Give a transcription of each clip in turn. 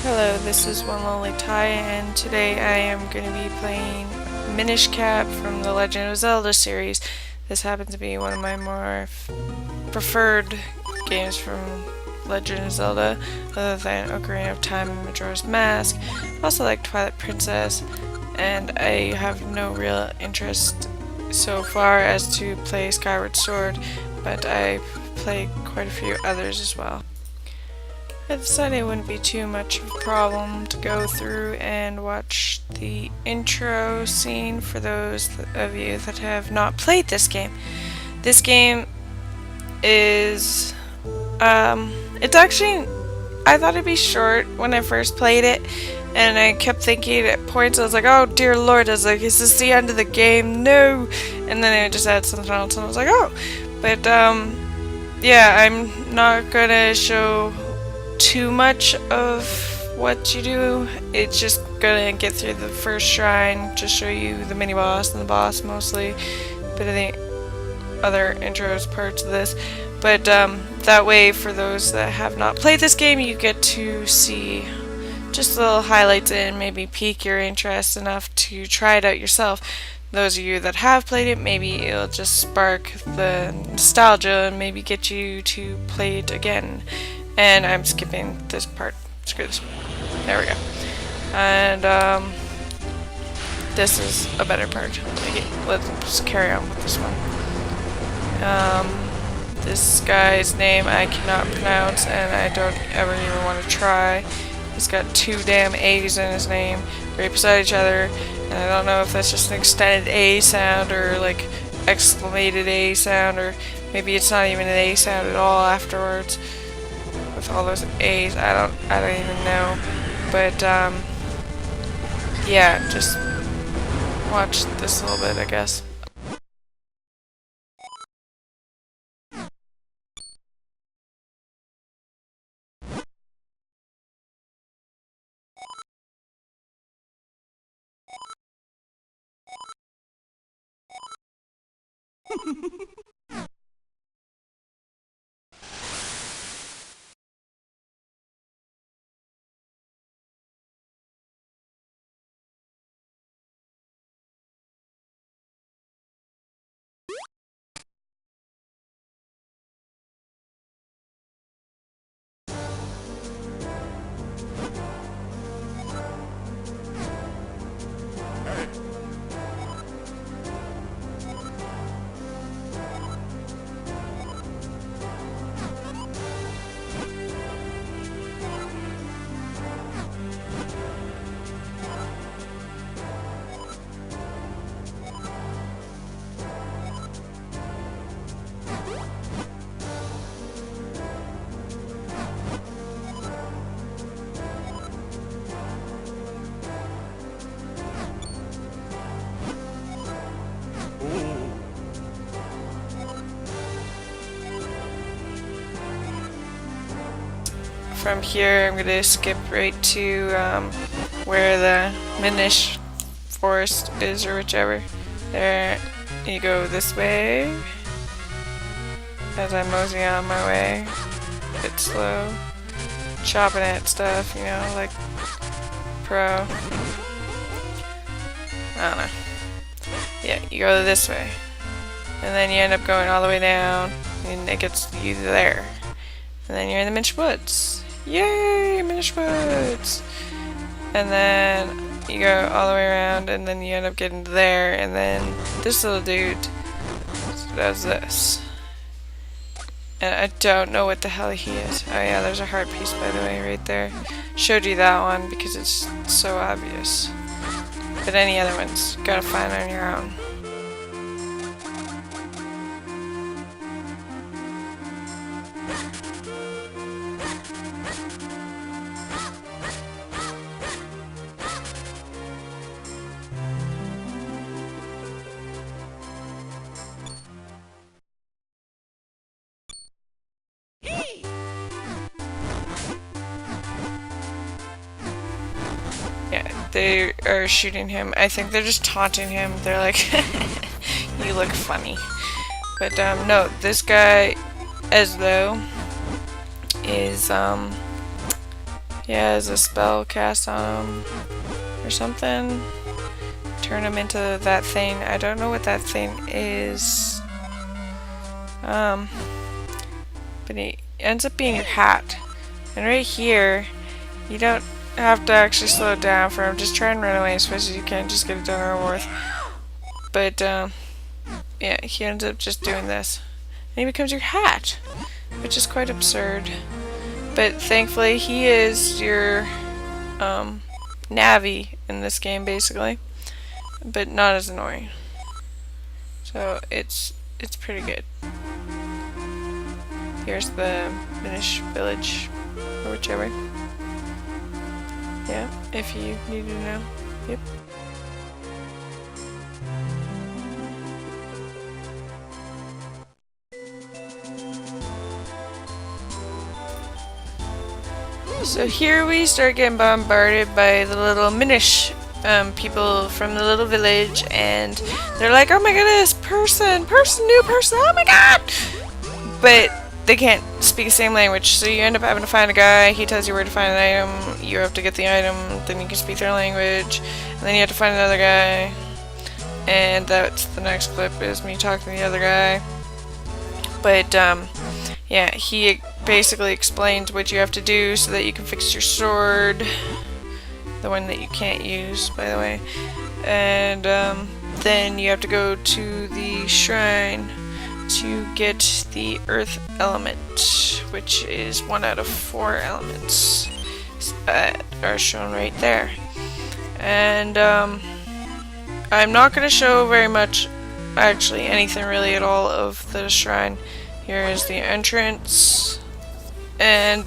Hello, this is 1lonelytie, and today I am going to be playing Minish from the Legend of Zelda series. This happens to be one of my more preferred games from Legend of Zelda, other than Ocarina of Time and Majora's Mask. I also like Twilight Princess, and I have no real interest so far as to play Skyward Sword, but I played quite a few others as well. I decided it wouldn't be too much of a problem to go through and watch the intro scene for those of you that have not played this game. This game is, it's actually, I thought it'd be short when I first played it, and I kept thinking at points, I was like, oh dear lord, I was like, is this the end of the game? No! And then I just added something else, and I was like, oh! But, yeah, I'm not gonna show too much of what you do. It's just gonna get through the first shrine, just show you the mini boss and the boss mostly, bit of the other intros parts of this, but that way for those that have not played this game you get to see just little highlights and maybe pique your interest enough to try it out yourself. Those of you that have played it, maybe it'll just spark the nostalgia and maybe get you to play it again. And I'm skipping this part. Screw this. There we go. And this is a better part. Let's just carry on with this one. This guy's name I cannot pronounce, and I don't ever even want to try. He's got two damn A's in his name, right beside each other, and I don't know if that's just an extended A sound or like exclamated A sound, or maybe it's not even an A sound at all afterwards. With all those A's, I don't even know, but yeah, just watch this a little bit, I guess. From here, I'm going to skip right to where the Minish forest is, or whichever. There, you go this way. As I'm moseying on my way, a bit slow, chopping at stuff, you know, like pro. I don't know. Yeah, you go this way, and then you end up going all the way down, and it gets you there, and then you're in the Minish Woods. Yay, Minish Woods! And then you go all the way around, and then you end up getting there, and then this little dude does this. And I don't know what the hell he is. Oh yeah, there's a heart piece, by the way, right there. Showed you that one because it's so obvious. But any other ones, gotta find on your own. Yeah, they are shooting him. I think they're just taunting him. They're like, you look funny. But no, this guy, as though, is he has a spell cast on him or something. Turn him into that thing. I don't know what that thing is. But he ends up being your hat. And right here, you don't have to actually slow it down for him. Just try and run away as fast as you can. Just get it done or worth. But, yeah, he ends up just doing this. And he becomes your hat, which is quite absurd. But thankfully, he is your, Navi in this game, basically. But not as annoying. So, it's pretty good. Here's the Minish village, or whichever. Yeah, if you need to know. Yep. So here we start getting bombarded by the little Minish people from the little village, and they're like, oh my goodness, new person, oh my god! But they can't speak the same language, so you end up having to find a guy. He tells you where to find an item, you have to get the item, then you can speak their language, and then you have to find another guy. And that's the next clip, is me talking to the other guy. But yeah, he basically explains what you have to do so that you can fix your sword, the one that you can't use, by the way. And then you have to go to the shrine to get the earth element, which is 1 out of 4 elements that are shown right there. And I'm not going to show very much, actually anything really at all, of the shrine. Here is the entrance, and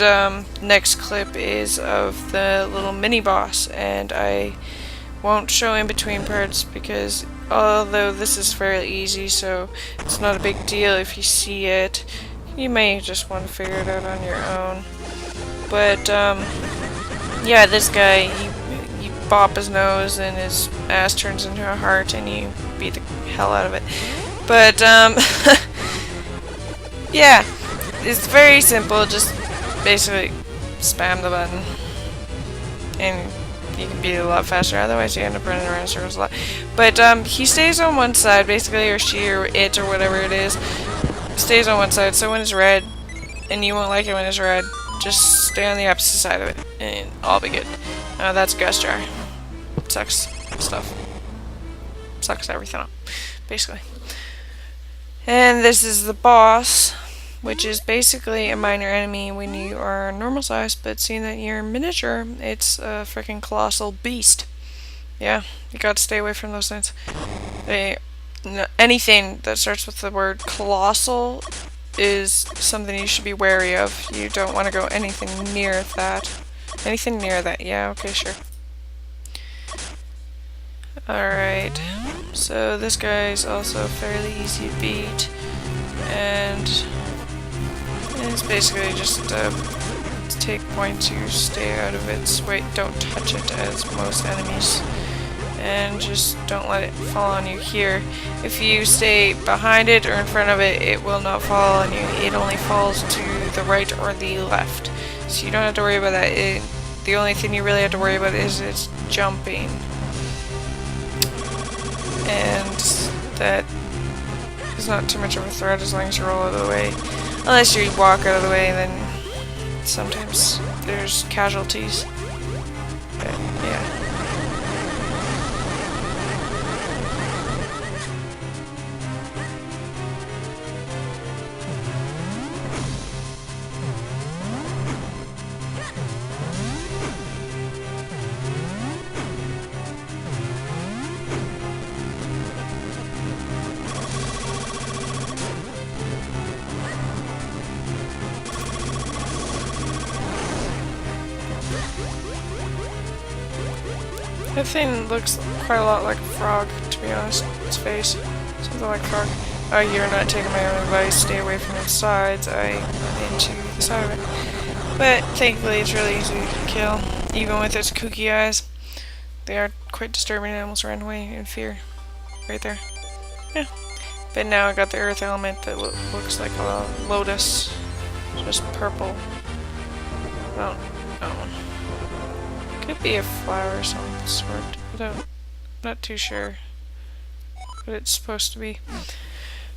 next clip is of the little mini boss, and I won't show in between parts because although this is fairly easy, so it's not a big deal if you see it, you may just want to figure it out on your own. But yeah, this guy, you bop his nose and his ass turns into a heart and you beat the hell out of it. But yeah, it's very simple. Just basically spam the button and you can beat it a lot faster. Otherwise you end up running around in circles a lot. But he stays on one side basically, or she or it or whatever it is stays on one side. So when it's red, and you won't like it when it's red, just stay on the opposite side of it and all be good. That's Gus Jar. Sucks stuff. Sucks everything up, basically. And this is the boss, which is basically a minor enemy when you are normal size, but seeing that you're miniature, it's a freaking colossal beast. Yeah, you gotta stay away from those things. Anything that starts with the word colossal is something you should be wary of. You don't want to go anything near that. Anything near that, yeah, okay, sure. Alright, so this guy is also fairly easy to beat, and it's basically just take point to stay out of its way. Don't touch it, as most enemies, and just don't let it fall on you here. If you stay behind it or in front of it, it will not fall on you. It only falls to the right or the left, so you don't have to worry about that. The only thing you really have to worry about is its jumping, and that is not too much of a threat as long as you roll out of the way. Unless you walk out of the way, then sometimes there's casualties. But yeah. That thing looks quite a lot like a frog, to be honest. Its face. Something like a frog. Oh, you're not taking my own advice. Stay away from its sides. I went into the side of it. But thankfully it's really easy to kill, even with its kooky eyes. They are quite disturbing and I almost ran away in fear. Right there. Yeah. But now I got the earth element that looks like a lotus. Just purple. Well, Could be a flower of some sort. Not too sure what it's supposed to be.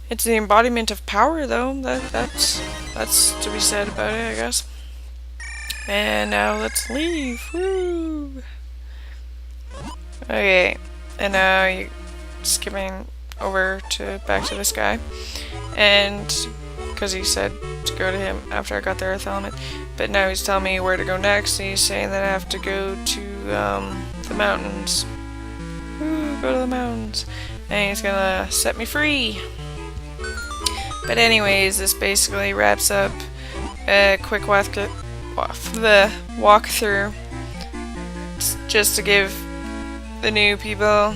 It's the embodiment of power, though. That's to be said about it, I guess. And now let's leave. Woo! Okay, and now you're skipping over to back to this guy, and because he said to go to him after I got the earth element, but now he's telling me where to go next. He's saying that I have to go to the mountains. Woo, go to the mountains, and he's gonna set me free. But anyways, this basically wraps up a quick walkthrough, just to give the new people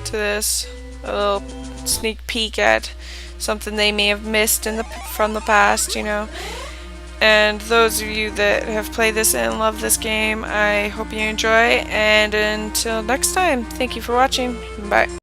to this a little sneak peek at something they may have missed from the past, you know. And those of you that have played this and love this game, I hope you enjoy, and until next time, thank you for watching. Bye.